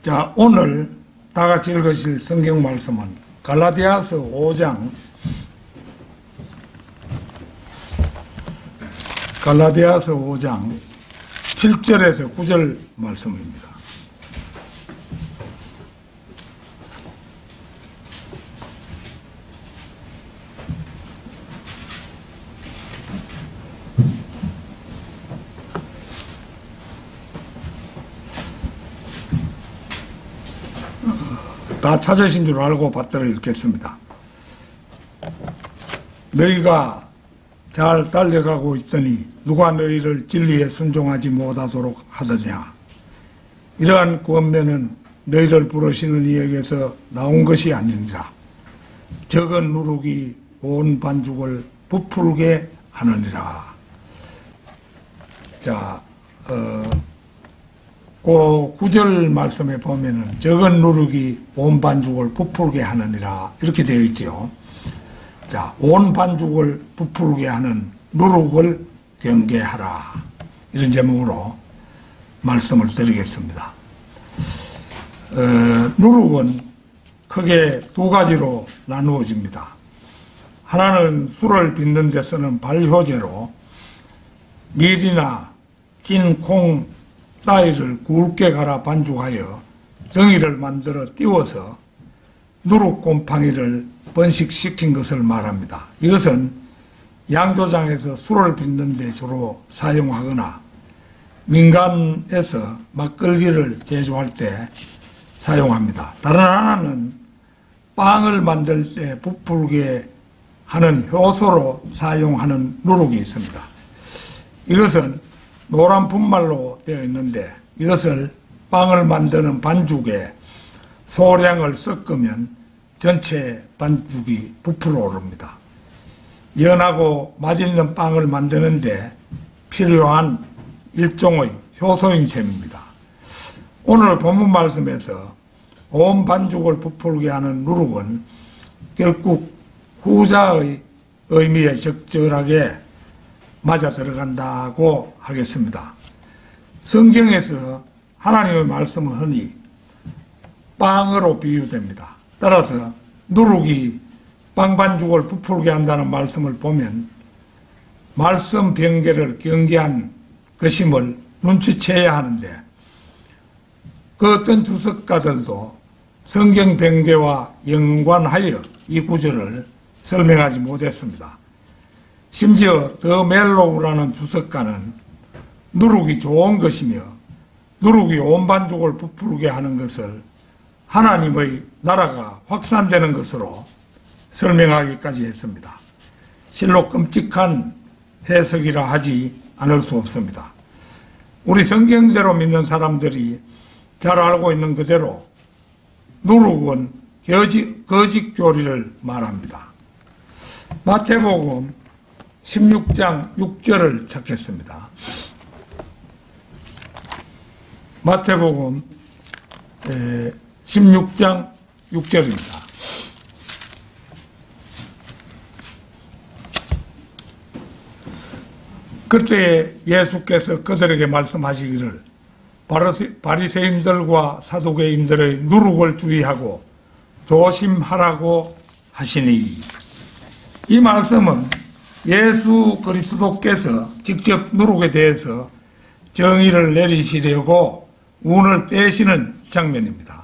자, 오늘 다 같이 읽으실 성경 말씀은 갈라디아서 5장 7절에서 9절 말씀입니다. 다 찾으신 줄 알고 받들어 읽겠습니다. 너희가 잘 달려가고 있더니 누가 너희를 진리에 순종하지 못하도록 하더냐. 이러한 권면은 너희를 부르시는 이에게서 나온 것이 아니니라. 적은 누룩이 온 반죽을 부풀게 하느니라. 자, 그 9절 말씀에 보면은 적은 누룩이 온 반죽을 부풀게 하느니라 이렇게 되어 있죠. 자, 온 반죽을 부풀게 하는 누룩을 경계하라, 이런 제목으로 말씀을 드리겠습니다. 누룩은 크게 두 가지로 나누어집니다. 하나는 술을 빚는 데 쓰는 발효제로 밀이나 찐 콩 따위를 굵게 갈아 반죽하여 덩이를 만들어 띄워서 누룩곰팡이를 번식시킨 것을 말합니다. 이것은 양조장에서 술을 빚는 데 주로 사용하거나 민간에서 막걸리를 제조할 때 사용합니다. 다른 하나는 빵을 만들 때 부풀게 하는 효소로 사용하는 누룩이 있습니다. 이것은 노란 분말로 되어 있는데 이것을 빵을 만드는 반죽에 소량을 섞으면 전체 반죽이 부풀어 오릅니다. 연하고 맛있는 빵을 만드는데 필요한 일종의 효소인 셈입니다. 오늘 본문 말씀에서 온 반죽을 부풀게 하는 누룩은 결국 후자의 의미에 적절하게 맞아 들어간다고 하겠습니다. 성경에서 하나님의 말씀은 흔히 빵으로 비유됩니다. 따라서 누룩이 빵 반죽을 부풀게 한다는 말씀을 보면 말씀 변개를 경계한 것임을 눈치채야 하는데 그 어떤 주석가들도 성경 변개와 연관하여 이 구절을 설명하지 못했습니다. 심지어 더 멜로우라는 주석가는 누룩이 좋은 것이며 누룩이 온 반죽을 부풀게 하는 것을 하나님의 나라가 확산되는 것으로 설명하기까지 했습니다. 실로 끔찍한 해석이라 하지 않을 수 없습니다. 우리 성경대로 믿는 사람들이 잘 알고 있는 그대로 누룩은 거짓 교리를 말합니다. 마태복음 16장 6절을 찾겠습니다. 마태복음 16장 6절입니다. 그때 예수께서 그들에게 말씀하시기를 바리새인들과 사두개인들의 누룩을 주의하고 조심하라고 하시니, 이 말씀은 예수 그리스도께서 직접 누룩에 대해서 정의를 내리시려고 운을 떼시는 장면입니다.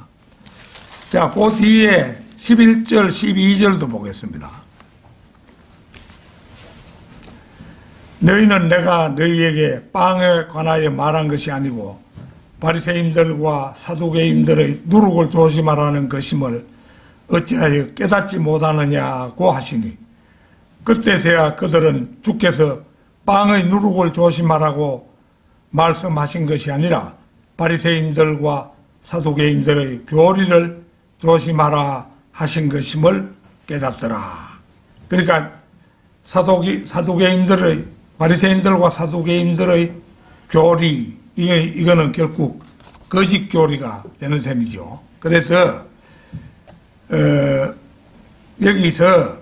자, 그 뒤에 11절, 12절도 보겠습니다. 너희는 내가 너희에게 빵에 관하여 말한 것이 아니고 바리새인들과 사두개인들의 누룩을 조심하라는 것임을 어찌하여 깨닫지 못하느냐고 하시니, 그때서야 그들은 주께서 빵의 누룩을 조심하라고 말씀하신 것이 아니라 바리새인들과 사두개인들의 교리를 조심하라 하신 것임을 깨닫더라. 그러니까 사두개인들의, 바리새인들과 사두개인들의 교리, 이거는 결국 거짓 교리가 되는 셈이죠. 그래서 여기서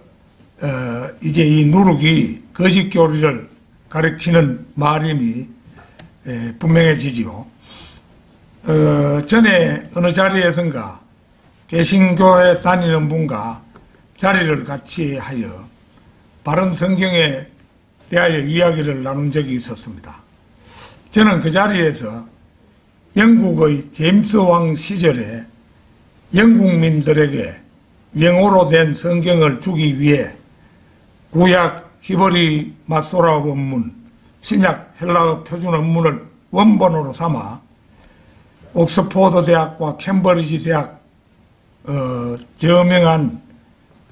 이제 이 누룩이 거짓 교리를 가리키는 말임이 분명해지지요. 전에 어느 자리에선가 개신교에 다니는 분과 자리를 같이 하여 바른 성경에 대하여 이야기를 나눈 적이 있었습니다. 저는 그 자리에서 영국의 제임스 왕 시절에 영국민들에게 영어로 된 성경을 주기 위해 구약 히브리 마소라 원문, 신약 헬라어 표준 원문을 원본으로 삼아 옥스포드 대학과 캠브리지 대학 저명한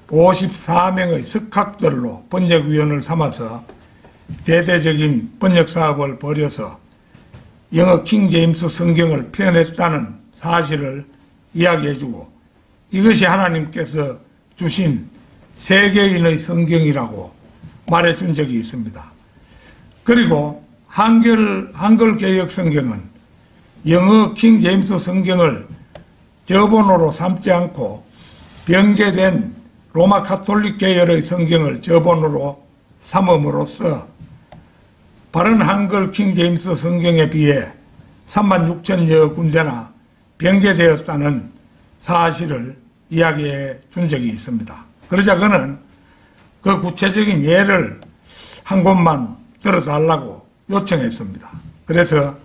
54명의 석학들로 번역위원을 삼아서 대대적인 번역 사업을 벌여서 영어 킹 제임스 성경을 표현했다는 사실을 이야기해주고 이것이 하나님께서 주신 세계인의 성경이라고 말해준 적이 있습니다. 그리고 한글 개역 성경은 영어 킹 제임스 성경을 저본어로 삼지 않고 변개된 로마 가톨릭 계열의 성경을 저본어로 삼음으로써 바른 한글 킹 제임스 성경에 비해 36,000여 군데나 변개되었다는 사실을 이야기해 준 적이 있습니다. 그러자 그는 그 구체적인 예를 한 곳만 들어달라고 요청했습니다. 그래서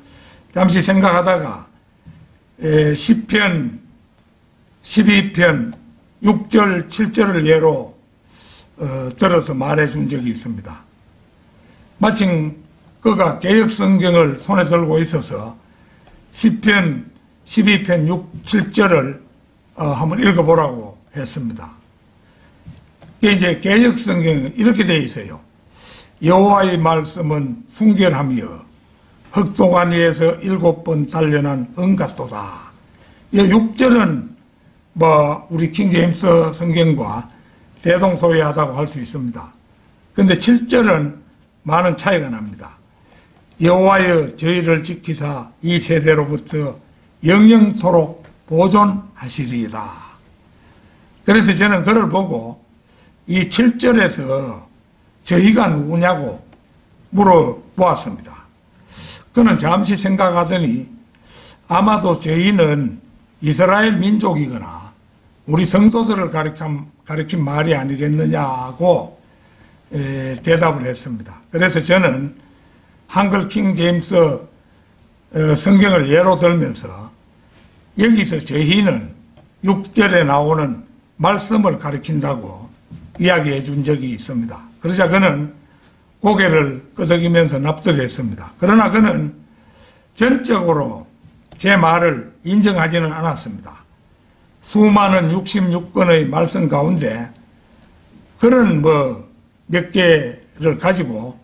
잠시 생각하다가 시편 12편 6절 7절을 예로 들어서 말해준 적이 있습니다. 마침 그가 개역성경을 손에 들고 있어서 시편 12편 6, 7절을 한번 읽어보라고 했습니다. 이게 이제 개역성경은 이렇게 되어 있어요. 여호와의 말씀은 순결하며 흑도관 위에서 7번 단련한 은같도다. 이 6절은 우리 킹제임스 성경과 대동소이하다고 할 수 있습니다. 그런데 7절은 많은 차이가 납니다. 여호와여 저희를 지키사 이 세대로부터 영영토록 보존하시리이다. 그래서 저는 그를 보고 이 7절에서 저희가 누구냐고 물어보았습니다. 그는 잠시 생각하더니 아마도 저희는 이스라엘 민족이거나 우리 성도들을 가리킨 말이 아니겠느냐고 대답을 했습니다. 그래서 저는 한글 킹 제임스 성경을 예로 들면서 여기서 저희는 6절에 나오는 말씀을 가리킨다고 이야기해 준 적이 있습니다. 그러자 그는 고개를 끄덕이면서 납득했습니다. 그러나 그는 전적으로 제 말을 인정하지는 않았습니다. 수많은 66권의 말씀 가운데 그런 몇 개를 가지고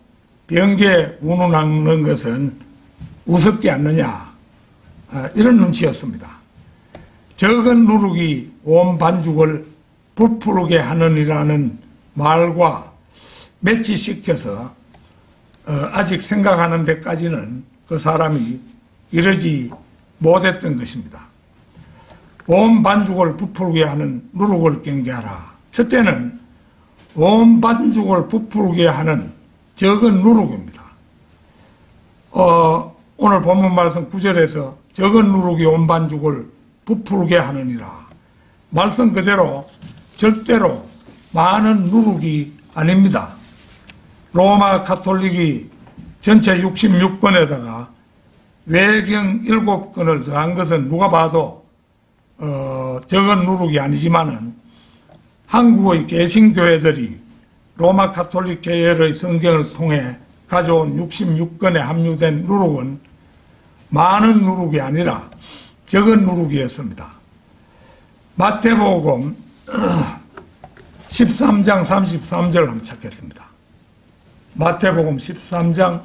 변개 운운하는 것은 우습지 않느냐, 이런 눈치였습니다. 적은 누룩이 온 반죽을 부풀게 하느니라는 말과 매치시켜서 아직 생각하는 데까지는 그 사람이 이르지 못했던 것입니다. 온 반죽을 부풀게 하는 누룩을 경계하라. 첫째는 온 반죽을 부풀게 하는 적은 누룩입니다. 오늘 본문 말씀 9절에서 적은 누룩이 온 반죽을 부풀게 하느니라. 말씀 그대로 절대로 많은 누룩이 아닙니다. 로마 가톨릭이 전체 66권에다가 외경 7권을 더한 것은 누가 봐도 적은 누룩이 아니지만은 한국의 개신교회들이 로마 가톨릭 계열의 성경을 통해 가져온 66권에 함유된 누룩은 많은 누룩이 아니라 적은 누룩이었습니다. 마태복음 13장 33절을 한번 찾겠습니다. 마태복음 13장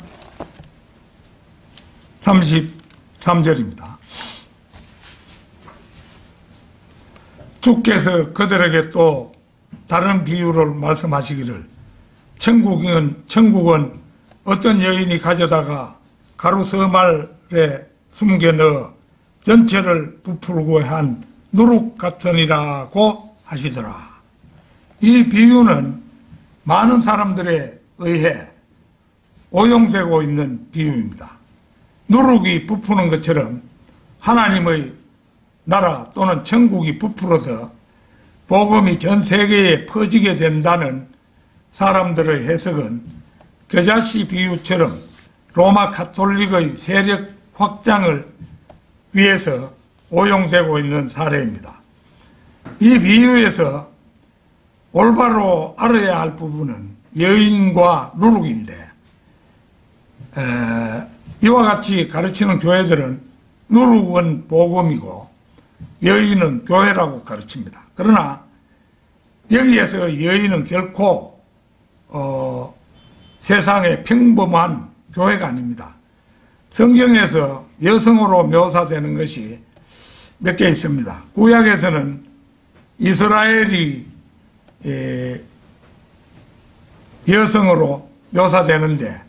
33절입니다. 주께서 그들에게 또 다른 비유를 말씀하시기를 천국은 어떤 여인이 가져다가 가루 서말에 숨겨 넣어 전체를 부풀고 한 누룩 같으니라고 하시더라. 이 비유는 많은 사람들에 의해 오용되고 있는 비유입니다. 누룩이 부푸는 것처럼 하나님의 나라 또는 천국이 부풀어서 복음이 전 세계에 퍼지게 된다는 사람들의 해석은 겨자씨 비유처럼 로마 가톨릭의 세력 확장을 위해서 오용되고 있는 사례입니다. 이 비유에서 올바로 알아야 할 부분은 여인과 누룩인데, 이와 같이 가르치는 교회들은 누룩은 복음이고 여인은 교회라고 가르칩니다. 그러나 여기에서 여인은 결코 세상의 평범한 교회가 아닙니다. 성경에서 여성으로 묘사되는 것이 몇 개 있습니다. 구약에서는 이스라엘이 여성으로 묘사되는데,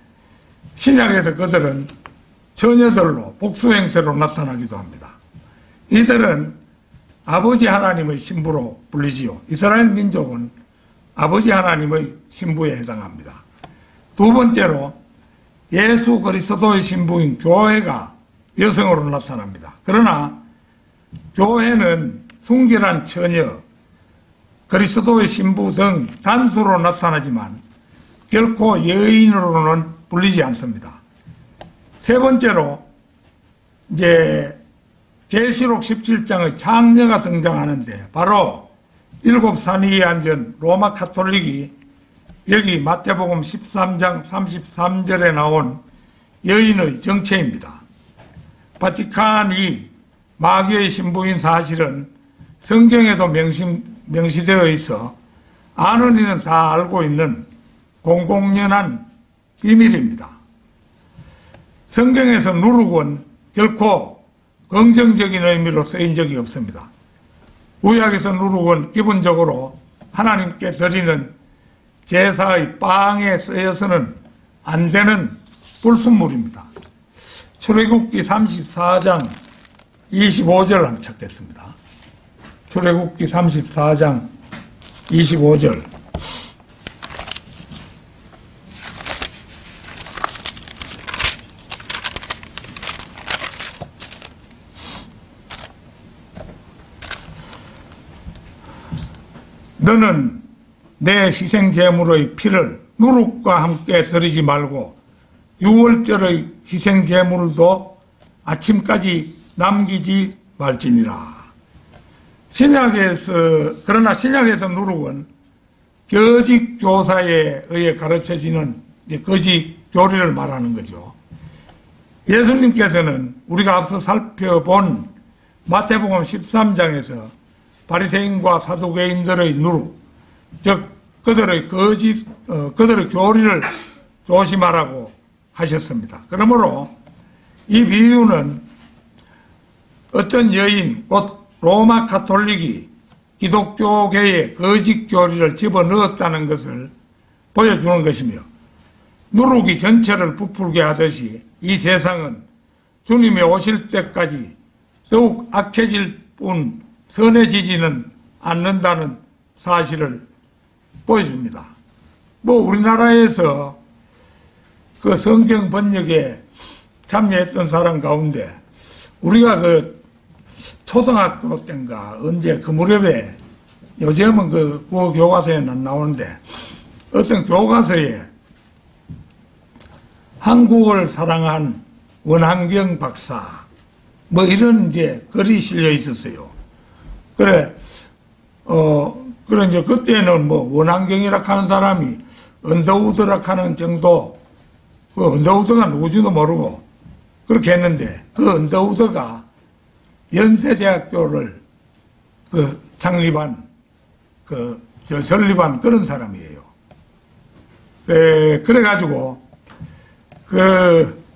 신약에서 그들은 처녀들로 복수 형태로 나타나기도 합니다. 이들은 아버지 하나님의 신부로 불리지요. 이스라엘 민족은 아버지 하나님의 신부에 해당합니다. 두 번째로 예수 그리스도의 신부인 교회가 여성으로 나타납니다. 그러나 교회는 순결한 처녀, 그리스도의 신부 등 단수로 나타나지만 결코 여인으로는 불리지 않습니다. 세 번째로 이제 계시록 17장의 장녀가 등장하는데, 바로 일곱 산 위에 앉은 로마 가톨릭이 여기 마태복음 13장 33절에 나온 여인의 정체입니다. 바티칸이 마귀의 신부인 사실은 성경에도 명시되어 있어 아는 이는 다 알고 있는 공공연한 비밀입니다. 성경에서 누룩은 결코 긍정적인 의미로 쓰인 적이 없습니다. 구약에서 누룩은 기본적으로 하나님께 드리는 제사의 빵에 쓰여서는 안 되는 불순물입니다. 출애굽기 34장 25절 한번 찾겠습니다. 출애굽기 34장 25절. 너는 내 희생제물의 피를 누룩과 함께 드리지 말고 유월절의 희생제물도 아침까지 남기지 말지니라. 그러나 신약에서 누룩은 거짓 교사에 의해 가르쳐지는 이제 거짓 교리를 말하는 거죠. 예수님께서는 우리가 앞서 살펴본 마태복음 13장에서 바리새인과 사두개인들의 누룩, 즉 그들의 그들의 교리를 조심하라고 하셨습니다. 그러므로 이 비유는 어떤 여인, 곧 로마 가톨릭이 기독교계의 거짓 교리를 집어넣었다는 것을 보여주는 것이며, 누룩이 전체를 부풀게 하듯이 이 세상은 주님이 오실 때까지 더욱 악해질 뿐 선해지지는 않는다는 사실을 보여줍니다. 우리나라에서 그 성경 번역에 참여했던 사람 가운데 우리가 초등학교 때인가 언제 그 무렵에, 요즘은 그 교과서에는 안 나오는데 어떤 교과서에 한국을 사랑한 원한경 박사 이런 이제 글이 실려 있었어요. 그래 이제 그때는 원한경이라 하는 사람이 언더우드라 하는 정도, 언더우드가 누구지도 모르고 그렇게 했는데, 그 언더우드가 연세대학교를 창립한 설립한 그런 사람이에요. 그래가지고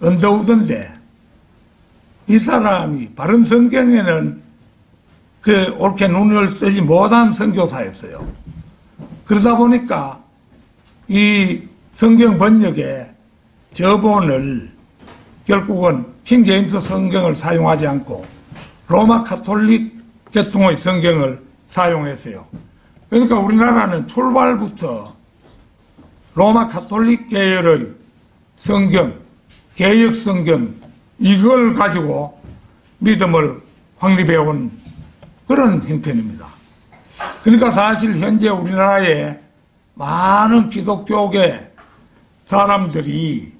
언더우드인데, 이 사람이 바른 성경에는 옳게 눈을 뜨지 못한 선교사였어요. 그러다 보니까 이 성경 번역에 저본을 결국은 킹 제임스 성경을 사용하지 않고 로마 가톨릭 계통의 성경을 사용했어요. 그러니까 우리나라는 출발부터 로마 가톨릭 계열의 성경, 개역 성경, 이걸 가지고 믿음을 확립해온 그런 형편입니다. 그러니까 사실 현재 우리나라에 많은 기독교계 사람들이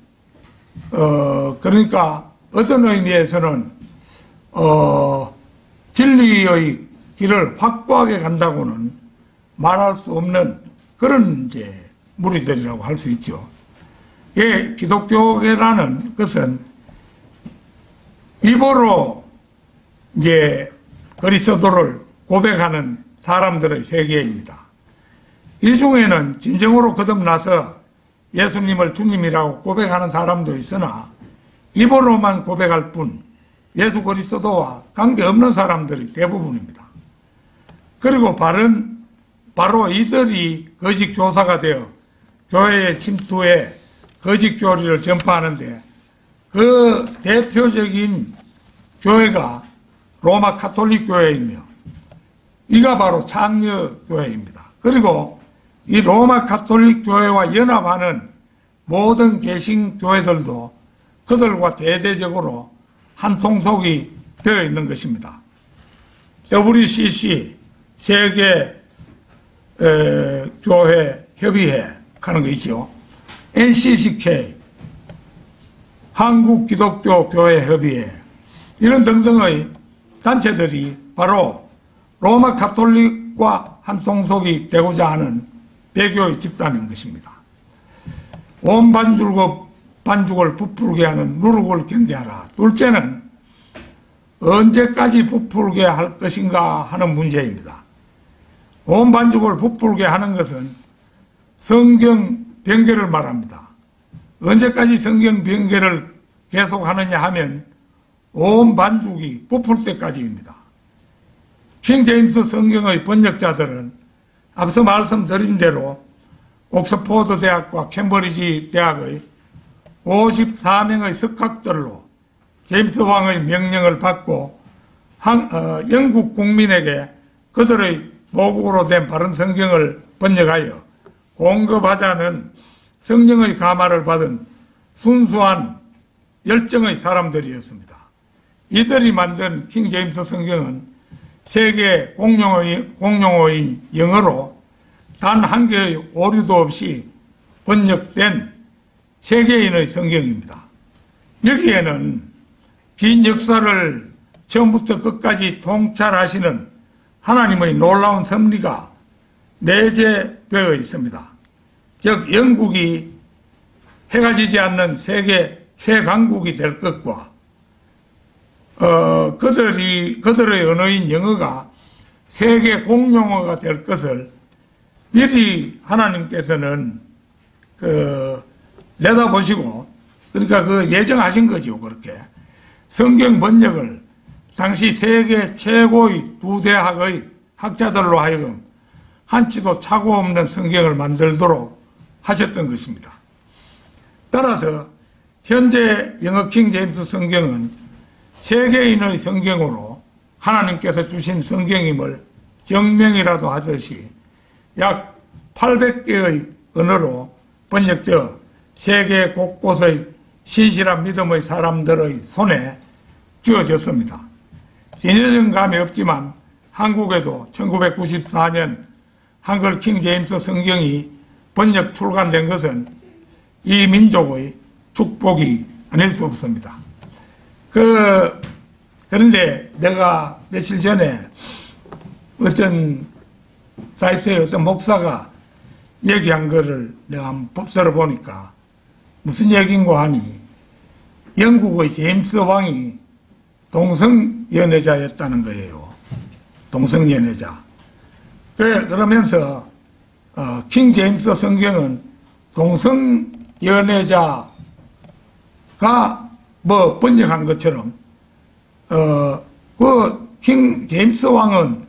그러니까 어떤 의미에서는 진리의 길을 확고하게 간다고는 말할 수 없는 그런 이제 무리들이라고 할 수 있죠. 예, 기독교계라는 것은 입으로 이제 그리스도를 고백하는 사람들의 세계입니다. 이 중에는 진정으로 거듭나서 예수님을 주님이라고 고백하는 사람도 있으나 입으로만 고백할 뿐 예수 그리스도와 관계없는 사람들이 대부분입니다. 그리고 바로 이들이 거짓 교사가 되어 교회에 침투해 거짓 교리를 전파하는데 그 대표적인 교회가 로마 가톨릭 교회이며 이가 바로 창녀교회입니다. 그리고 이 로마 가톨릭 교회와 연합하는 모든 개신교회들도 그들과 대대적으로 한 통속이 되어 있는 것입니다. WCC 세계 교회 협의회 하는 거 있죠. NCCK 한국 기독교 교회 협의회 이런 등등의 단체들이 바로 로마 가톨릭과 한 통속이 되고자 하는 배교의 집단인 것입니다. 온 반죽을 부풀게 하는 누룩을 경계하라. 둘째는 언제까지 부풀게 할 것인가 하는 문제입니다. 온 반죽을 부풀게 하는 것은 성경 변개를 말합니다. 언제까지 성경 변개를 계속하느냐 하면 온 반죽이 부풀 때까지입니다. 킹 제임스 성경의 번역자들은 앞서 말씀드린 대로 옥스포드 대학과 캠브리지 대학의 54명의 석학들로 제임스 왕의 명령을 받고 영국 국민에게 그들의 모국으로 된 바른 성경을 번역하여 공급하자는 성령의 감화를 받은 순수한 열정의 사람들이었습니다. 이들이 만든 킹 제임스 성경은 세계 공용어인 영어로 단 한 개의 오류도 없이 번역된 세계인의 성경입니다. 여기에는 긴 역사를 처음부터 끝까지 통찰하시는 하나님의 놀라운 섭리가 내재되어 있습니다. 즉 영국이 해가 지지 않는 세계 최강국이 될 것과 그들의 언어인 영어가 세계 공용어가 될 것을 미리 하나님께서는 내다보시고 그러니까 예정하신 거죠. 그렇게 성경 번역을 당시 세계 최고의 두 대학의 학자들로 하여금 한치도 착오 없는 성경을 만들도록 하셨던 것입니다. 따라서 현재 영어 킹 제임스 성경은 세계인의 성경으로 하나님께서 주신 성경임을 정명이라도 하듯이 약 800개의 언어로 번역되어 세계 곳곳의 신실한 믿음의 사람들의 손에 쥐어졌습니다. 진여정 감이 없지만 한국에도 1994년 한글 킹 제임스 성경이 번역 출간된 것은 이 민족의 축복이 아닐 수 없습니다. 그런데 내가 며칠 전에 어떤 사이트에 어떤 목사가 얘기한 거를 내가 한번 들어보니까 무슨 얘기인가 하니 영국의 제임스 왕이 동성연애자였다는 거예요. 동성연애자. 그러면서 킹 제임스 성경은 동성연애자가 번역한 것처럼 킹 제임스 왕은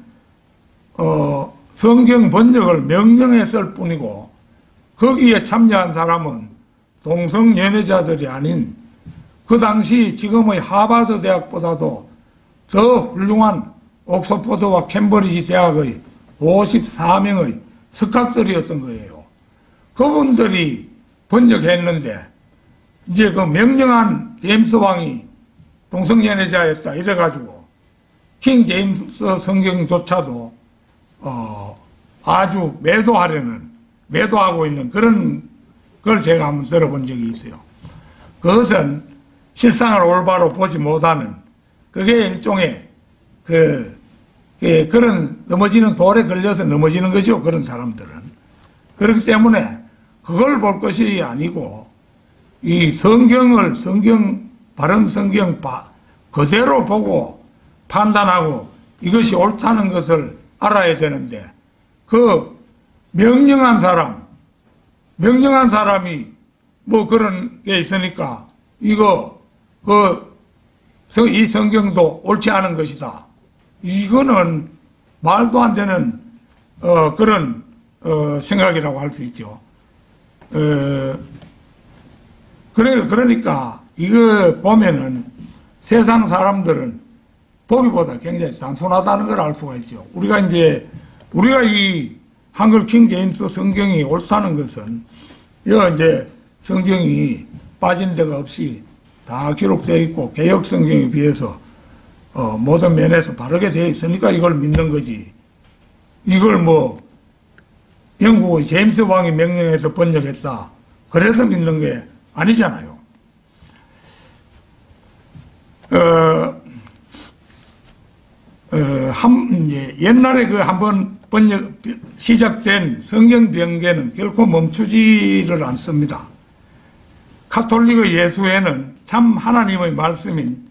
성경 번역을 명령했을 뿐이고 거기에 참여한 사람은 동성연애자들이 아닌 그 당시 지금의 하버드 대학보다도 더 훌륭한 옥스포드와 캠브리지 대학의 54명의 석학들이었던 거예요. 그분들이 번역했는데 이제 그 명령한 제임스 왕이 동성연애자였다 이래가지고 킹 제임스 성경조차도 아주 매도하고 있는 그런 걸 제가 한번 들어본 적이 있어요. 그것은 실상을 올바로 보지 못하는 그게 일종의 그런 넘어지는 돌에 걸려서 넘어지는 거죠. 그런 사람들은. 그렇기 때문에 그걸 볼 것이 아니고 이 바른 성경 그대로 보고 판단하고 이것이 옳다는 것을 알아야 되는데 그 명령한 사람이 뭐 그런 게 있으니까 이 성경도 옳지 않은 것이다. 이거는 말도 안 되는 그런 생각이라고 할 수 있죠. 그러니까 이거 보면은 세상 사람들은 보기보다 굉장히 단순하다는 걸 알 수가 있죠. 우리가 이 한글 킹 제임스 성경이 옳다는 것은 이제 성경이 빠진 데가 없이 다 기록되어 있고 개역 성경에 비해서 모든 면에서 바르게 되어 있으니까 이걸 믿는 거지. 이걸 뭐 영국의 제임스 왕이 명령해서 번역했다. 그래서 믿는 게 아니잖아요. 옛날에 한번 시작된 성경 변개는 결코 멈추지를 않습니다. 가톨릭의 예수회는 참 하나님의 말씀인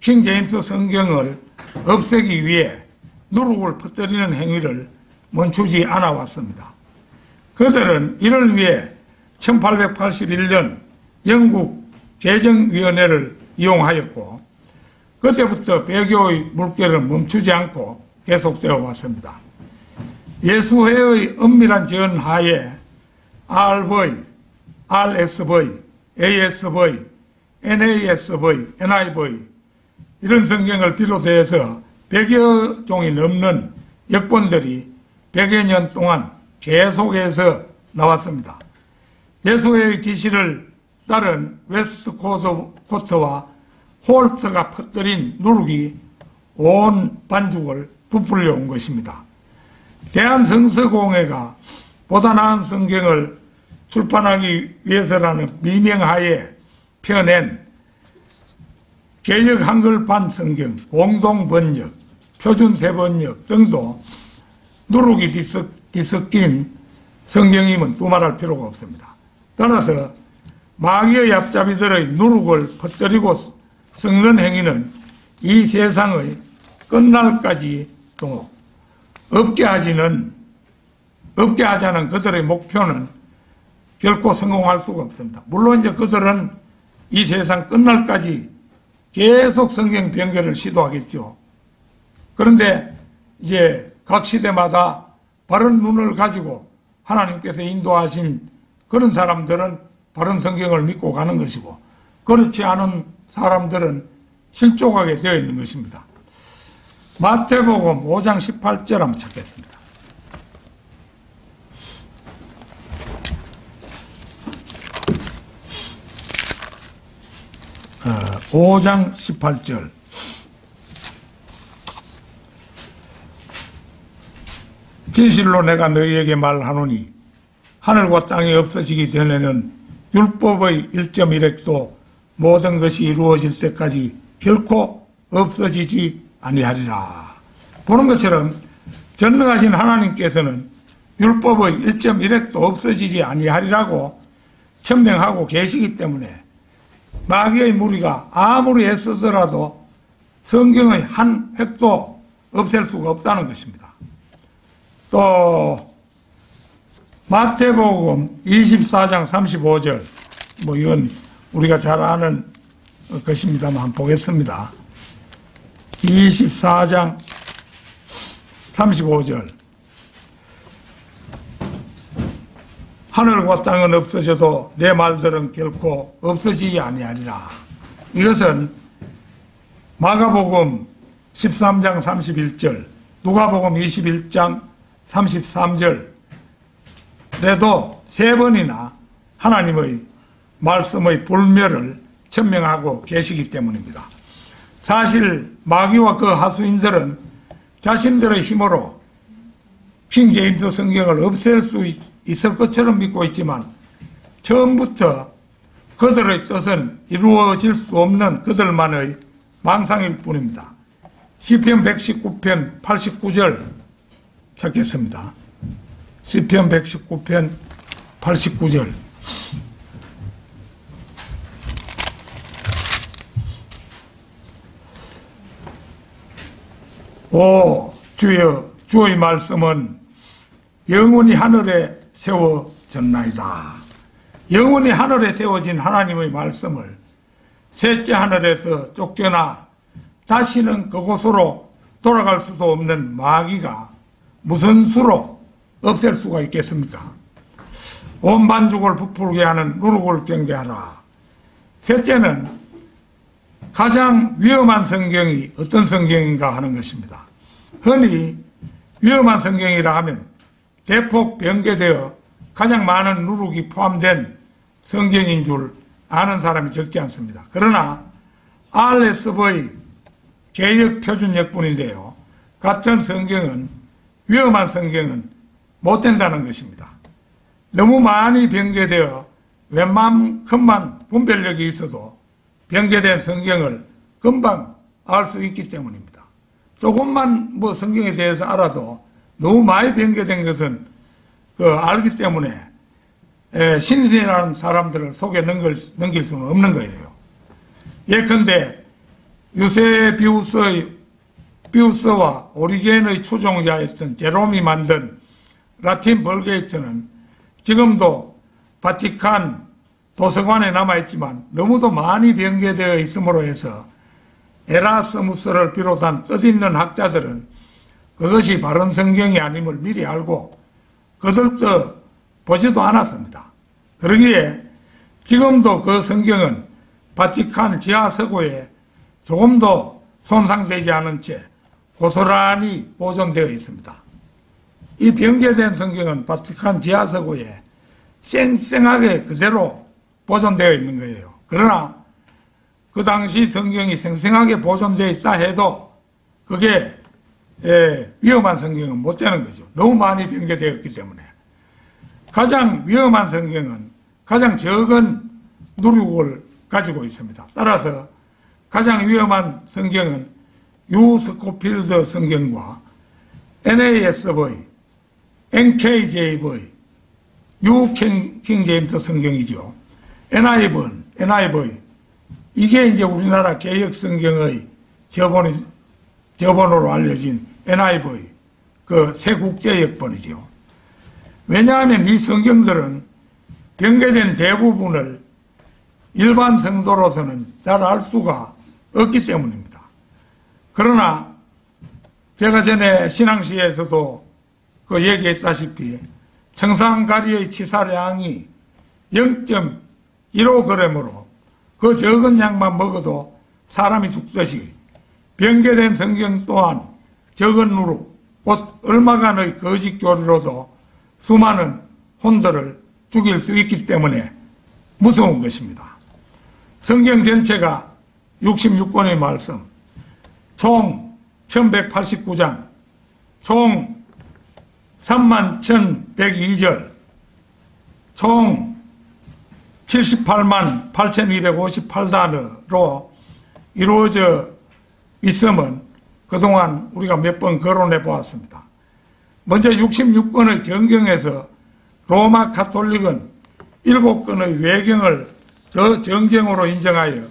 킹 제임스 성경을 없애기 위해 누룩을 퍼뜨리는 행위를 멈추지 않아 왔습니다. 그들은 이를 위해 1881년 영국 개정위원회를 이용하였고 그때부터 배교의 물결은 멈추지 않고 계속되어 왔습니다. 예수회의 엄밀한 지원 하에 RV, RSV, ASV, NASV, NIV 이런 성경을 비롯해서 100여 종이 넘는 역본들이 100여 년 동안 계속해서 나왔습니다. 예수회의 지시를 따른 웨스트코트와 홀트가 퍼뜨린 누룩이 온 반죽을 부풀려 온 것입니다. 대한성서공회가 보다 나은 성경을 출판하기 위해서라는 미명하에 펴낸 개역 한글판 성경, 공동번역, 표준세번역 등도 누룩이 뒤섞인 성경임은 두말할 필요가 없습니다. 따라서 마귀의 앞잡이들의 누룩을 퍼뜨리고 섞는 행위는 이 세상의 끝날까지도 없게 하자는 그들의 목표는 결코 성공할 수가 없습니다. 물론 이제 그들은 이 세상 끝날까지 계속 성경 변개를 시도하겠죠. 그런데 이제 각 시대마다 바른 눈을 가지고 하나님께서 인도하신 그런 사람들은 바른 성경을 믿고 가는 것이고 그렇지 않은 사람들은 실족하게 되어 있는 것입니다. 마태복음 5장 18절 한번 찾겠습니다. 5장 18절 진실로 내가 너희에게 말하노니 하늘과 땅이 없어지기 전에는 율법의 1.1획도 모든 것이 이루어질 때까지 결코 없어지지 아니하리라. 보는 것처럼 전능하신 하나님께서는 율법의 1.1획도 없어지지 아니하리라고 천명하고 계시기 때문에 마귀의 무리가 아무리 애쓰더라도 성경의 한 획도 없앨 수가 없다는 것입니다. 또 마태복음 24장 35절 뭐 이건 우리가 잘 아는 것입니다만 한번 보겠습니다. 24장 35절 하늘과 땅은 없어져도 내 말들은 결코 없어지지 아니하리라. 이것은 마가복음 13장 31절 누가복음 21장 33절에도 세 번이나 하나님의 말씀의 불멸을 천명하고 계시기 때문입니다. 사실 마귀와 그 하수인들은 자신들의 힘으로 킹 제임스 성경을 없앨 수 있을 것처럼 믿고 있지만 처음부터 그들의 뜻은 이루어질 수 없는 그들만의 망상일 뿐입니다. 시편 119편 89절 찾겠습니다. 시편 119편 89절. 오 주여, 주의 말씀은 영원히 하늘에 세워졌나이다. 영원히 하늘에 세워진 하나님의 말씀을 셋째 하늘에서 쫓겨나 다시는 그곳으로 돌아갈 수도 없는 마귀가 무슨 수로 없앨 수가 있겠습니까? 온 반죽을 부풀게 하는 누룩을 경계하라. 셋째는 가장 위험한 성경이 어떤 성경인가 하는 것입니다. 흔히 위험한 성경이라 하면 대폭 변개되어 가장 많은 누룩이 포함된 성경인 줄 아는 사람이 적지 않습니다. 그러나 RSV 개역표준역뿐인데요. 같은 성경은, 위험한 성경은 못 된다는 것입니다. 너무 많이 변개되어 웬만큼만 분별력이 있어도 변개된 성경을 금방 알 수 있기 때문입니다. 조금만 성경에 대해서 알아도 너무 많이 변개된 것은 알기 때문에 신이라는 사람들을 속에 넘길 수는 없는 거예요. 예컨대 유세비우스와 오리겐의 추종자였던 제롬이 만든 라틴 벌게이트는 지금도 바티칸 도서관에 남아있지만 너무도 많이 변개되어 있음으로 해서 에라스무스를 비롯한 뜻있는 학자들은 그것이 바른 성경이 아님을 미리 알고 거들떠 보지도 않았습니다. 그러기에 지금도 그 성경은 바티칸 지하서고에 조금도 손상되지 않은 채 고스란히 보존되어 있습니다. 이 변개된 성경은 바티칸 지하서고에 쌩쌩하게 그대로 보존되어 있는 거예요. 그러나 그 당시 성경이 생생하게 보존되어 있다 해도 그게 위험한 성경은 못 되는 거죠. 너무 많이 변개되었기 때문에. 가장 위험한 성경은 가장 적은 누룩을 가지고 있습니다. 따라서 가장 위험한 성경은 U 스코필드 성경과 NASV, NKJV, U 킹 제임스 성경이죠. NIV, 이게 이제 우리나라 개역 성경의 저번으로 알려진 NIV, 그 새 국제 역본이죠. 왜냐하면 이 성경들은 변개된 대부분을 일반 성도로서는 잘 알 수가 없기 때문입니다. 그러나 제가 전에 신앙시에서도 그 얘기했다시피 청산가리의 치사량이 0.15g으로 그 적은 양만 먹어도 사람이 죽듯이 변개된 성경 또한 적은 누룩, 곧 얼마간의 거짓 교리로도 수많은 혼들을 죽일 수 있기 때문에 무서운 것입니다. 성경 전체가 66권의 말씀, 총 1189장, 총 31,102절, 총 78만 8,258단어로 이루어져 있음은 그동안 우리가 몇 번 거론해 보았습니다. 먼저 66권의 정경에서 로마 가톨릭은 7권의 외경을 더 정경으로 인정하여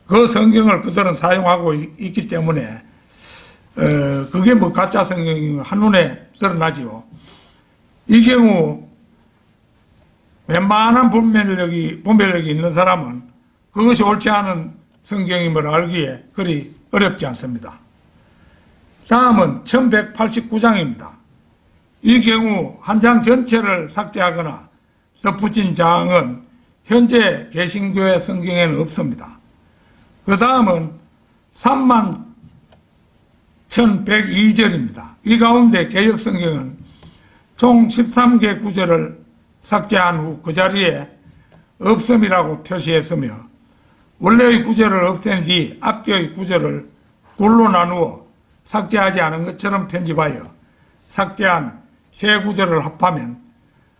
그 성경을 그들은 사용하고 있기 때문에 그게 뭐 가짜 성경이 한눈에 드러나지요. 이 경우 웬만한 분별력이 있는 사람은 그것이 옳지 않은 성경임을 알기에 그리 어렵지 않습니다. 다음은 1189장입니다. 이 경우 한 장 전체를 삭제하거나 덧붙인 장은 현재 개신교회 성경에는 없습니다. 그 다음은 31,102절입니다. 이 가운데 개역성경은 총 13개 구절을 삭제한 후 그 자리에 없음이라고 표시했으며 원래의 구절을 없앤 뒤 앞뒤의 구절을 둘로 나누어 삭제하지 않은 것처럼 편집하여 삭제한 세 구절을 합하면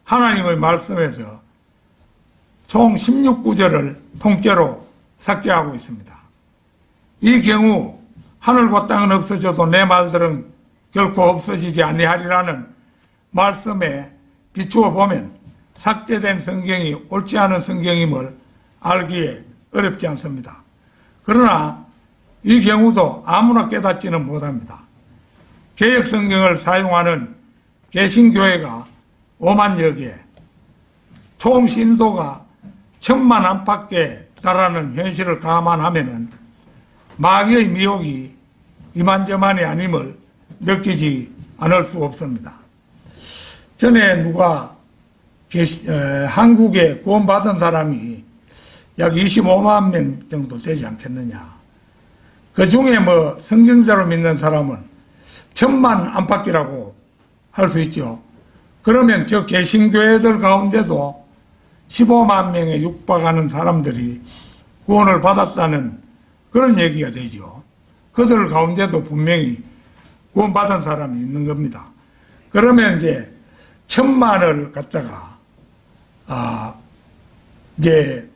하나님의 말씀에서 총 16구절을 통째로 삭제하고 있습니다. 이 경우 하늘과 땅은 없어져도 내 말들은 결코 없어지지 아니하리라는 말씀에 비추어 보면 삭제된 성경이 옳지 않은 성경임을 알기에 어렵지 않습니다. 그러나 이 경우도 아무나 깨닫지는 못합니다. 개역 성경을 사용하는 개신교회가 5만여 개, 총 신도가 1000만 안팎에 달하는 현실을 감안하면은 마귀의 미혹이 이만저만이 아님을 느끼지 않을 수 없습니다. 전에 누가 한국에 구원받은 사람이 약 25만 명 정도 되지 않겠느냐. 그 중에 뭐 성경대로 믿는 사람은 1000만 안팎이라고 할 수 있죠. 그러면 저 개신교회들 가운데도 15만 명에 육박하는 사람들이 구원을 받았다는 그런 얘기가 되죠. 그들 가운데도 분명히 구원받은 사람이 있는 겁니다. 그러면 이제 1000만을 갖다가 이제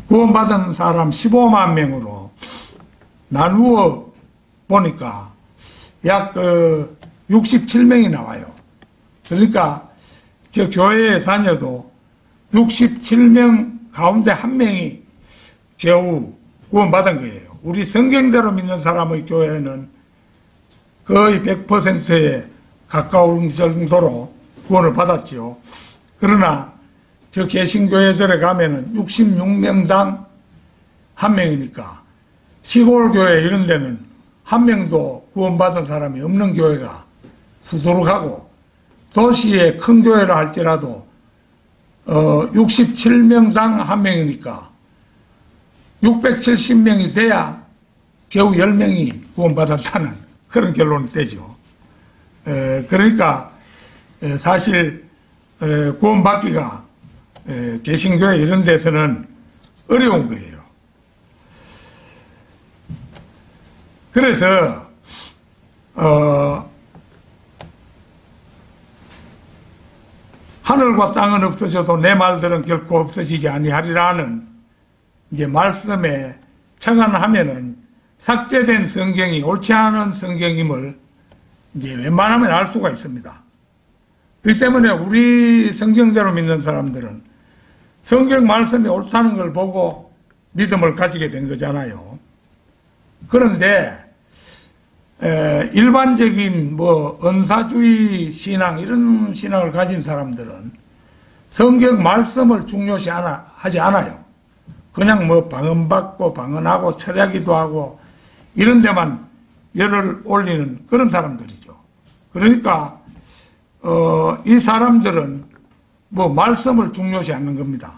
구원받은 사람 15만 명으로 나누어 보니까 약 67명이 나와요. 그러니까 저 교회에 다녀도 67명 가운데 한 명이 겨우 구원받은 거예요. 우리 성경대로 믿는 사람의 교회는 거의 100%에 가까운 정도로 구원을 받았지요. 그러나 저 개신교회들에 가면은 66명당 한 명이니까 시골 교회 이런 데는 한 명도 구원받은 사람이 없는 교회가 수두룩하고 도시의 큰 교회라 할지라도 67명당 한 명이니까 670명이 돼야 겨우 10명이 구원받았다는 그런 결론이 되죠. 그러니까 사실 구원받기가 개신교회 이런 데서는 어려운 거예요. 그래서 하늘과 땅은 없어져도 내 말들은 결코 없어지지 아니하리라는 이제 말씀에 착안하면은 삭제된 성경이 옳지 않은 성경임을 이제 웬만하면 알 수가 있습니다. 그렇기 때문에 우리 성경대로 믿는 사람들은 성경 말씀이 옳다는 걸 보고 믿음을 가지게 된 거잖아요. 그런데 일반적인 뭐 은사주의 신앙 이런 신앙을 가진 사람들은 성경 말씀을 중요시하지 않아요. 그냥 뭐 방언받고 방언하고 철야기도 하고 이런 데만 열을 올리는 그런 사람들이죠. 그러니까 이 사람들은 뭐 말씀을 중요시 않는 겁니다.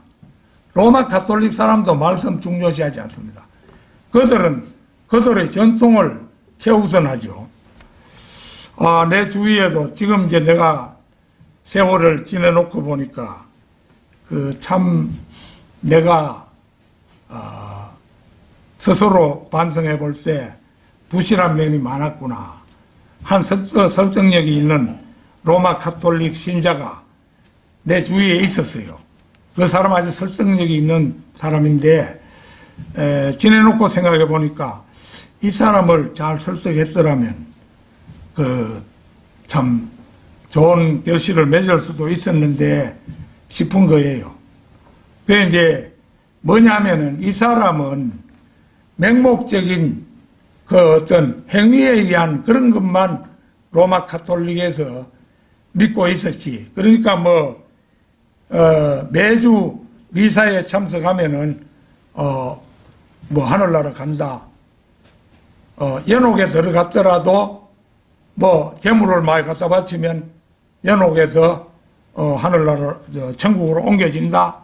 로마 가톨릭 사람도 말씀 중요시하지 않습니다. 그들은 그들의 전통을 최우선하죠. 내 주위에도 지금 이제 내가 세월을 지내놓고 보니까 참 내가 스스로 반성해 볼 때 부실한 면이 많았구나. 한 설득력이 있는 로마 가톨릭 신자가 내 주위에 있었어요. 그 사람 아주 설득력이 있는 사람인데 지내놓고 생각해 보니까 이 사람을 잘 설득했더라면 참 좋은 결실을 맺을 수도 있었는데 싶은 거예요. 그게 이제 뭐냐면은 이 사람은 맹목적인 어떤 행위에 의한 그런 것만 로마 가톨릭에서 믿고 있었지. 그러니까 매주 미사에 참석하면은 뭐 하늘나라 간다. 연옥에 들어갔더라도 재물을 많이 갖다 바치면 연옥에서 하늘나라 천국으로 옮겨진다.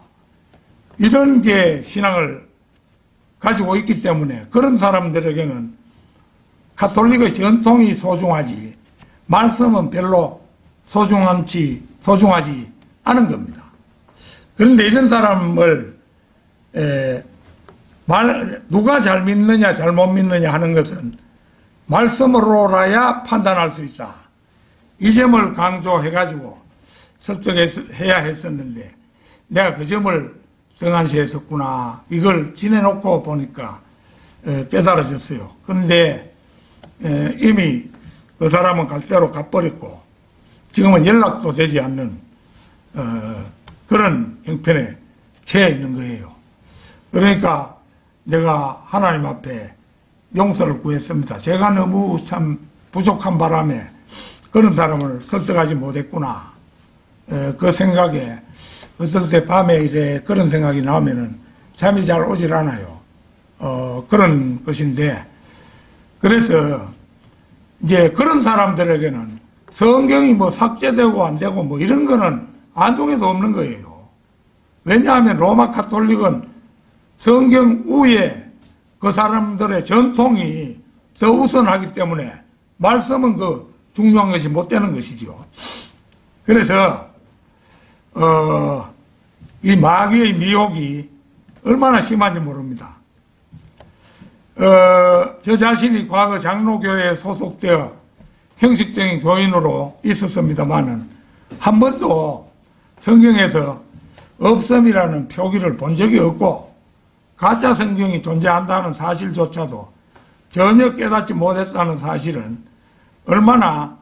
이런 이제 신앙을 가지고 있기 때문에 그런 사람들에게는 가톨릭의 전통이 소중하지 말씀은 별로 소중하지 않은 겁니다. 그런데 이런 사람을 누가 잘 믿느냐 잘못 믿느냐 하는 것은 말씀으로라야 판단할 수 있다. 이 점을 강조해가지고 설득해야 했었는데 내가 그 점을 등한시했었구나. 이걸 지내놓고 보니까 깨달아졌어요. 그런데 이미 그 사람은 갈 대로 가버렸고 지금은 연락도 되지 않는 그런 형편에 처해 있는 거예요. 그러니까 내가 하나님 앞에 용서를 구했습니다. 제가 너무 참 부족한 바람에 그런 사람을 설득하지 못했구나. 그 생각에 어떨 때 밤에 이래 그런 생각이 나오면은 잠이 잘 오질 않아요. 그런 것인데 그래서 이제 그런 사람들에게는 성경이 뭐 삭제되고 안 되고 뭐 이런 거는 안중에도 없는 거예요. 왜냐하면 로마 카톨릭은 성경 위에 그 사람들의 전통이 더 우선하기 때문에 말씀은 그 중요한 것이 못 되는 것이죠. 그래서 이 마귀의 미혹이 얼마나 심한지 모릅니다. 저 자신이 과거 장로교회에 소속되어 형식적인 교인으로 있었습니다만은 한 번도 성경에서 없음이라는 표기를 본 적이 없고 가짜 성경이 존재한다는 사실조차도 전혀 깨닫지 못했다는 사실은 얼마나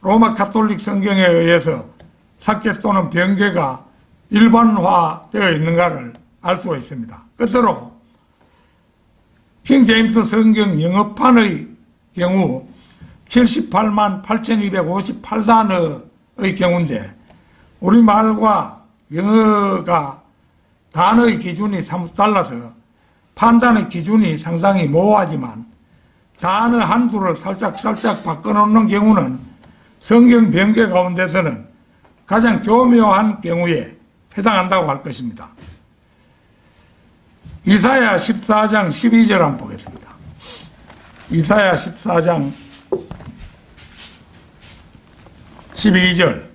로마 카톨릭 성경에 의해서 삭제 또는 변개가 일반화되어 있는가를 알 수가 있습니다. 끝으로 킹 제임스 성경 영어판의 경우 78만 8,258단어의 경우인데 우리말과 영어가 단어의 기준이 사뭇 달라서 판단의 기준이 상당히 모호하지만 단어 한두를 살짝 바꿔놓는 경우는 성경 변개 가운데서는 가장 교묘한 경우에 해당한다고 할 것입니다. 이사야 14장 12절 한번 보겠습니다. 이사야 14장 12절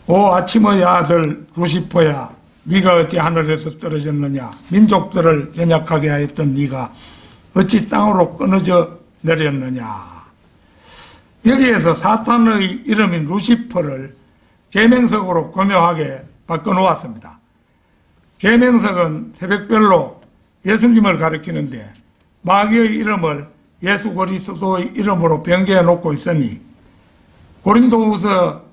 오 아침의 아들 루시퍼야 네가 어찌 하늘에서 떨어졌느냐 민족들을 연약하게 하였던 네가 어찌 땅으로 끊어져 내렸느냐. 여기에서 사탄의 이름인 루시퍼를 계명석으로 교묘하게 바꿔놓았습니다. 계명석은 새벽별로 예수님을 가리키는데 마귀의 이름을 예수 그리스도의 이름으로 변개해 놓고 있으니 고린도후서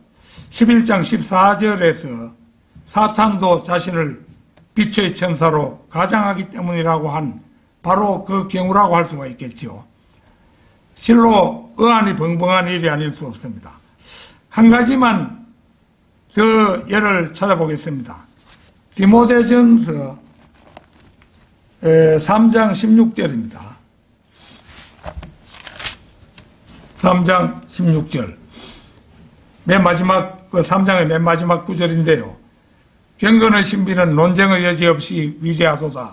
11장 14절에서 사탄도 자신을 빛의 천사로 가장하기 때문이라고 한 바로 그 경우라고 할 수가 있겠죠. 실로 의안이 벙벙한 일이 아닐 수 없습니다. 한 가지만 더 예를 찾아보겠습니다. 디모데전서 3장 16절입니다. 3장 16절 맨 마지막 그 3장의 맨 마지막 구절인데요. 경건의 신비는 논쟁의 여지 없이 위대하도다.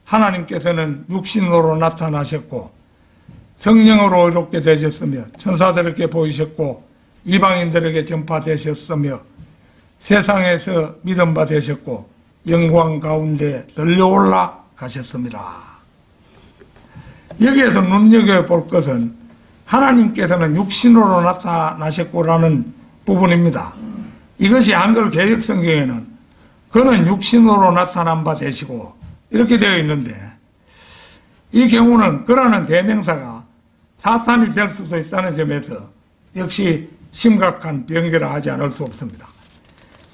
하나님께서는 육신으로 나타나셨고 성령으로 의롭게 되셨으며 천사들에게 보이셨고 이방인들에게 전파되셨으며 세상에서 믿음 바 되셨고 영광 가운데 들려올라 가셨습니다. 여기에서 눈여겨볼 것은 하나님께서는 육신으로 나타나셨고라는 부분입니다. 이것이 한글 개역성경에는 그는 육신으로 나타난 바 되시고 이렇게 되어 있는데 이 경우는 그라는 대명사가 사탄이 될 수도 있다는 점에서 역시 심각한 변개라 하지 않을 수 없습니다.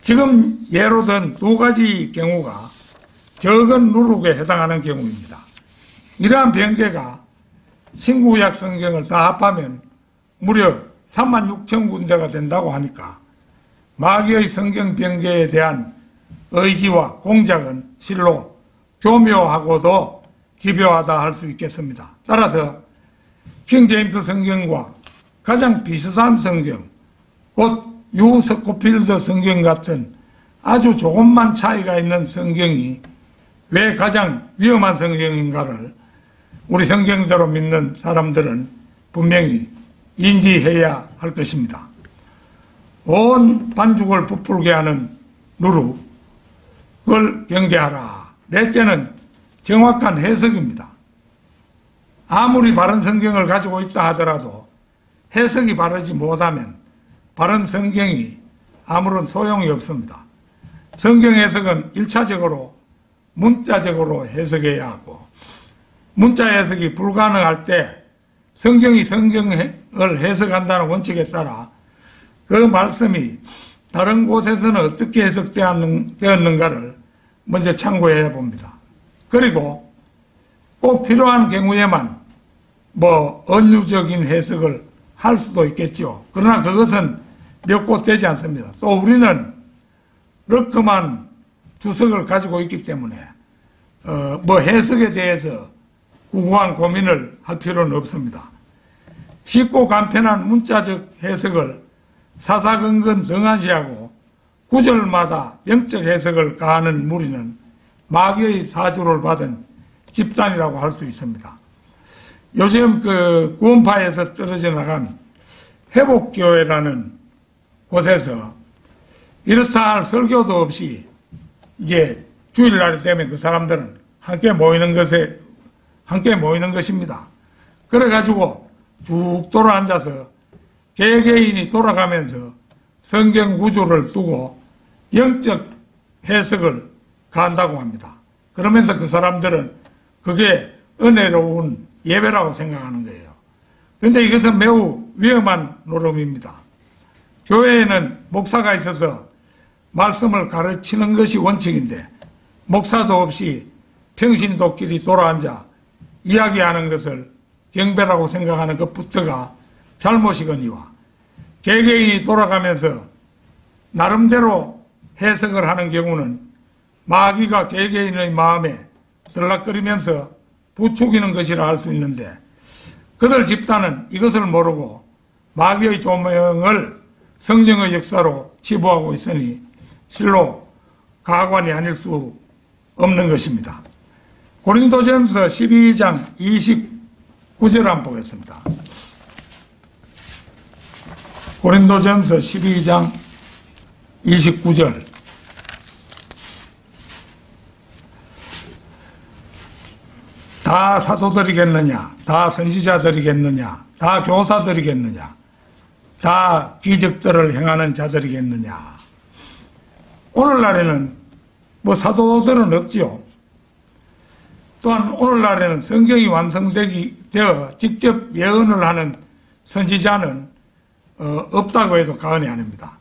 지금 예로 든 두 가지 경우가 적은 누룩에 해당하는 경우입니다. 이러한 변개가 신구약 성경을 다 합하면 무려 36,000군데가 된다고 하니까 마귀의 성경 변개에 대한 의지와 공작은 실로 교묘하고도 집요하다 할 수 있겠습니다. 따라서 킹 제임스 성경과 가장 비슷한 성경, 곧 유 스코필드 성경 같은 아주 조금만 차이가 있는 성경이 왜 가장 위험한 성경인가를 우리 성경대로 믿는 사람들은 분명히 인지해야 할 것입니다. 온 반죽을 부풀게 하는 누룩을 경계하라. 넷째는 정확한 해석입니다. 아무리 바른 성경을 가지고 있다 하더라도 해석이 바르지 못하면 바른 성경이 아무런 소용이 없습니다. 성경 해석은 1차적으로 문자적으로 해석해야 하고, 문자 해석이 불가능할 때 성경이 성경을 해석한다는 원칙에 따라 그 말씀이 다른 곳에서는 어떻게 해석되었는가를 먼저 참고해야 봅니다. 그리고 꼭 필요한 경우에만 은유적인 해석을 할 수도 있겠죠. 그러나 그것은 몇 곳 되지 않습니다. 또 우리는 럭커만 주석을 가지고 있기 때문에 해석에 대해서 구구한 고민을 할 필요는 없습니다. 쉽고 간편한 문자적 해석을 사사건건 등한시하고 구절마다 영적 해석을 가하는 무리는 마귀의 사주를 받은 집단이라고 할 수 있습니다. 요즘 구원파에서 떨어져 나간 회복교회라는 곳에서 이렇다 할 설교도 없이 이제 주일날이 되면 그 사람들은 함께 모이는 것입니다. 그래가지고 쭉 돌아앉아서 개개인이 돌아가면서 성경 구조를 두고 영적 해석을 가한다고 합니다. 그러면서 그 사람들은 그게 은혜로운 예배라고 생각하는 거예요. 그런데 이것은 매우 위험한 노름입니다. 교회에는 목사가 있어서 말씀을 가르치는 것이 원칙인데 목사도 없이 평신도끼리 돌아앉아 이야기하는 것을 경배라고 생각하는 것부터가 잘못이거니와 개개인이 돌아가면서 나름대로 해석을 하는 경우는 마귀가 개개인의 마음에 들락거리면서 부추기는 것이라 할 수 있는데 그들 집단은 이것을 모르고 마귀의 조명을 성령의 역사로 치부하고 있으니 실로 가관이 아닐 수 없는 것입니다. 고린도전서 12장 29절 한번 보겠습니다. 고린도전서 12장 29절 다 사도들이겠느냐, 다 선지자들이겠느냐, 다 교사들이겠느냐, 다 기적들을 행하는 자들이겠느냐. 오늘날에는 사도들은 없지요. 또한 오늘날에는 성경이 완성되어 직접 예언을 하는 선지자는 없다고 해도 과언이 아닙니다.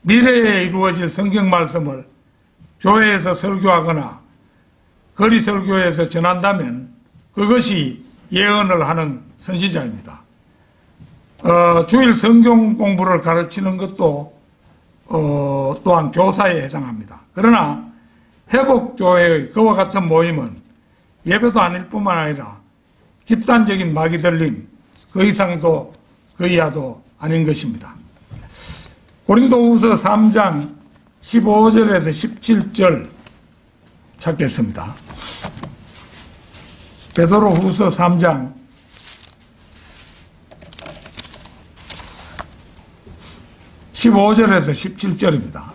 미래에 이루어질 성경 말씀을 교회에서 설교하거나 거리 설교에서 전한다면 그것이 예언을 하는 선지자입니다. 주일 성경 공부를 가르치는 것도 또한 교사에 해당합니다. 그러나 회복교회의 그와 같은 모임은 예배도 아닐 뿐만 아니라 집단적인 마귀들림 그 이상도 그 이하도 아닌 것입니다. 고린도후서 3장 15절에서 17절 찾겠습니다. 베드로후서 3장 15절에서 17절입니다.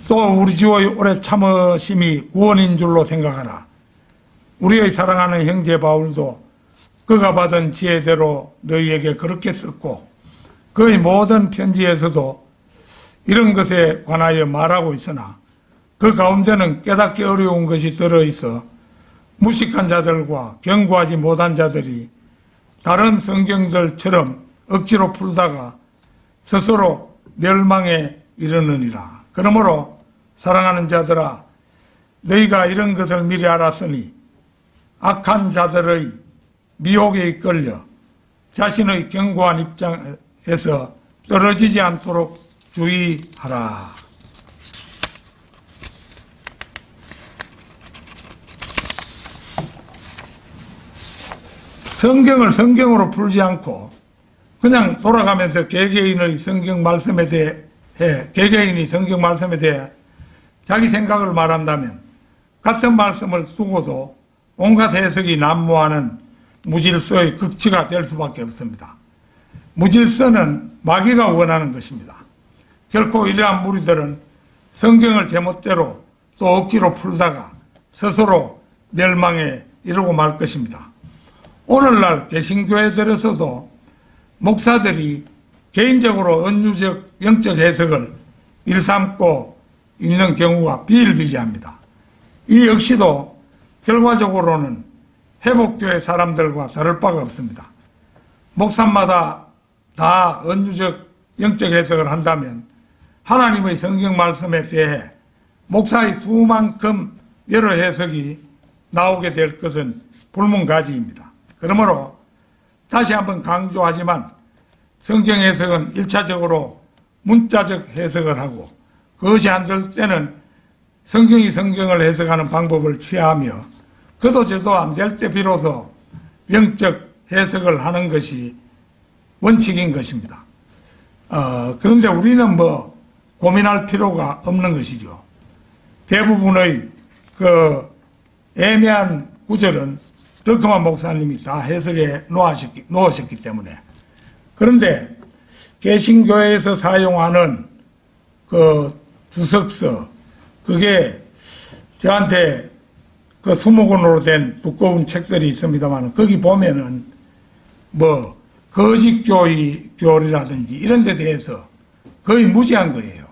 또 우리 주의 오래 참으심이 구원인 줄로 생각하라. 우리의 사랑하는 형제 바울도 그가 받은 지혜대로 너희에게 그렇게 썼고 그의 모든 편지에서도 이런 것에 관하여 말하고 있으나 그 가운데는 깨닫기 어려운 것이 들어있어 무식한 자들과 경고하지 못한 자들이 다른 성경들처럼 억지로 풀다가 스스로 멸망에 이르느니라. 그러므로 사랑하는 자들아, 너희가 이런 것을 미리 알았으니 악한 자들의 미혹에 이끌려 자신의 견고한 입장에서 떨어지지 않도록 주의하라. 성경을 성경으로 풀지 않고 그냥 돌아가면서 개개인이 성경 말씀에 대해 자기 생각을 말한다면 같은 말씀을 두고도 온갖 해석이 난무하는 무질서의 극치가 될 수밖에 없습니다. 무질서는 마귀가 원하는 것입니다. 결코 이러한 무리들은 성경을 제멋대로 또 억지로 풀다가 스스로 멸망에 이르고 말 것입니다. 오늘날 개신교회들에서도 목사들이 개인적으로 은유적 영적 해석을 일삼고 있는 경우가 비일비재합니다. 이 역시도 결과적으로는 회복교회 사람들과 다를 바가 없습니다. 목사마다 다 은유적 영적 해석을 한다면 하나님의 성경 말씀에 대해 목사의 수만큼 여러 해석이 나오게 될 것은 불문가지입니다. 그러므로 다시 한번 강조하지만 성경 해석은 1차적으로 문자적 해석을 하고 그것이 안 될 때는 성경이 성경을 해석하는 방법을 취하며 그도 저도 안 될 때 비로소 영적 해석을 하는 것이 원칙인 것입니다. 그런데 우리는 고민할 필요가 없는 것이죠. 대부분의 그 애매한 구절은 덜크만 목사님이 다 해석해 놓으셨기 때문에. 그런데 개신교회에서 사용하는 그 주석서, 그게 저한테 그 수목원으로 된 두꺼운 책들이 있습니다만 거기 보면은 거짓교리라든지 이런 데 대해서 거의 무지한 거예요.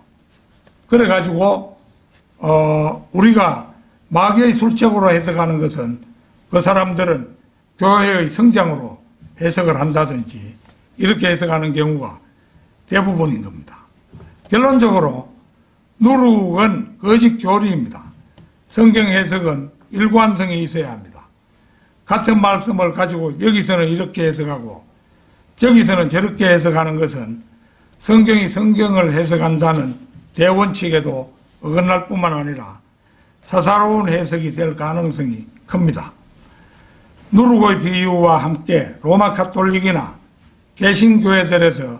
그래가지고 우리가 마귀의 술책으로 해석하는 것은 그 사람들은 교회의 성장으로 해석을 한다든지 이렇게 해석하는 경우가 대부분인 겁니다. 결론적으로 누룩은 거짓 교리입니다. 성경 해석은 일관성이 있어야 합니다. 같은 말씀을 가지고 여기서는 이렇게 해석하고 저기서는 저렇게 해석하는 것은 성경이 성경을 해석한다는 대원칙에도 어긋날 뿐만 아니라 사사로운 해석이 될 가능성이 큽니다. 누룩의 비유와 함께 로마 가톨릭이나 개신교회들에서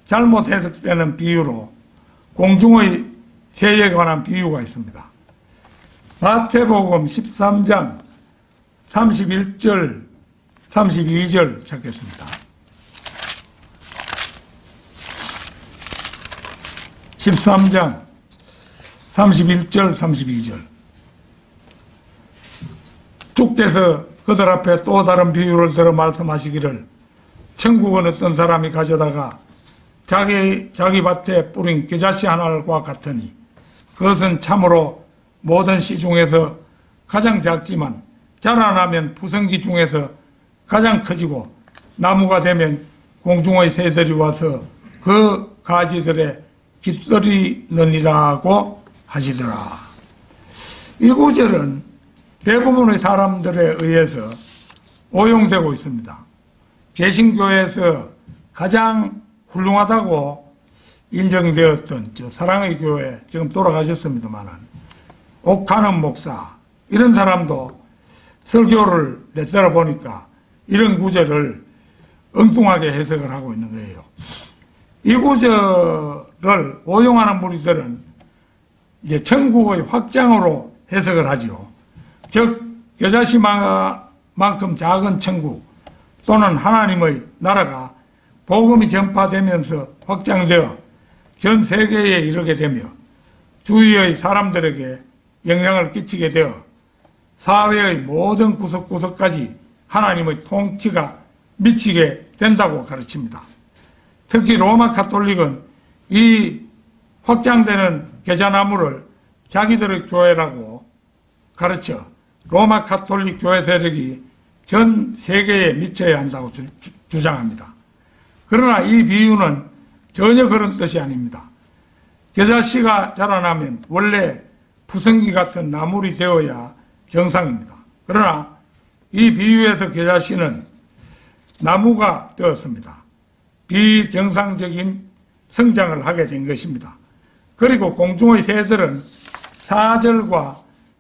잘못 해석되는 비유로 공중의 새에 관한 비유가 있습니다. 마태복음 13장 31절 32절 찾겠습니다. 13장 31절 32절. 주께서 그들 앞에 또 다른 비유를 들어 말씀하시기를 천국은 어떤 사람이 가져다가 자기 밭에 뿌린 겨자씨 하나과 같으니 그것은 참으로 모든 씨 중에서 가장 작지만 자라나면 부성기 중에서 가장 커지고 나무가 되면 공중의 새들이 와서 그 가지들에 깃들이느니라고 하시더라. 이 구절은 대부분의 사람들에 의해서 오용되고 있습니다. 개신교회에서 가장 훌륭하다고 인정되었던 사랑의 교회, 지금 돌아가셨습니다만 옥하는 목사 이런 사람도 설교를 내따라 보니까 이런 구절을 엉뚱하게 해석을 하고 있는 거예요. 이 구절을 오용하는 무리들은 이제 천국의 확장으로 해석을 하죠. 즉 겨자씨만큼 작은 천국 또는 하나님의 나라가 복음이 전파되면서 확장되어 전 세계에 이르게 되며 주위의 사람들에게 영향을 끼치게 되어 사회의 모든 구석구석까지 하나님의 통치가 미치게 된다고 가르칩니다. 특히 로마 가톨릭은 이 확장되는 겨자나무를 자기들의 교회라고 가르쳐 로마 가톨릭 교회 세력이 전 세계에 미쳐야 한다고 주장합니다. 그러나 이 비유는 전혀 그런 뜻이 아닙니다. 겨자씨가 자라나면 원래 푸성기 같은 나물이 되어야 정상입니다. 그러나 이 비유에서 겨자씨는 나무가 되었습니다. 비정상적인 성장을 하게 된 것입니다. 그리고 공중의 새들은 4절과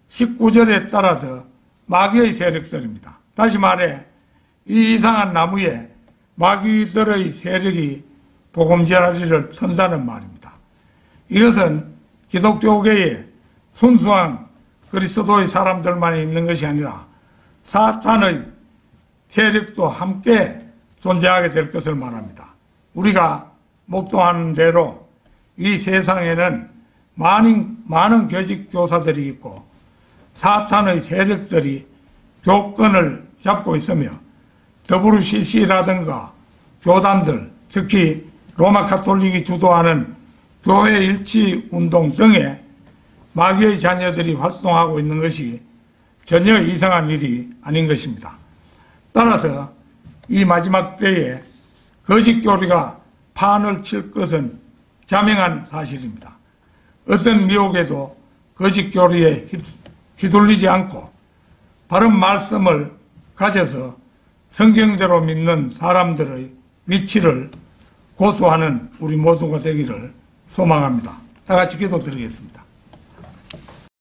19절에 따라서 마귀의 세력들입니다. 다시 말해 이 이상한 나무에 마귀들의 세력이 복음자리를 턴다는 말입니다. 이것은 기독교계에 순수한 그리스도의 사람들만 있는 것이 아니라 사탄의 세력도 함께 존재하게 될 것을 말합니다. 우리가 목도하는 대로 이 세상에는 많은 교직 교사들이 있고 사탄의 세력들이 교권을 잡고 있으며 WCC라든가 교단들, 특히 로마 가톨릭이 주도하는 교회 일치 운동 등에 마귀의 자녀들이 활동하고 있는 것이 전혀 이상한 일이 아닌 것입니다. 따라서 이 마지막 때에 거짓 교리가 판을 칠 것은 자명한 사실입니다. 어떤 미혹에도 거짓 교리에 휘둘리지 않고 바른 말씀을 가져서 성경대로 믿는 사람들의 위치를 고수하는 우리 모두가 되기를 소망합니다. 다 같이 기도드리겠습니다.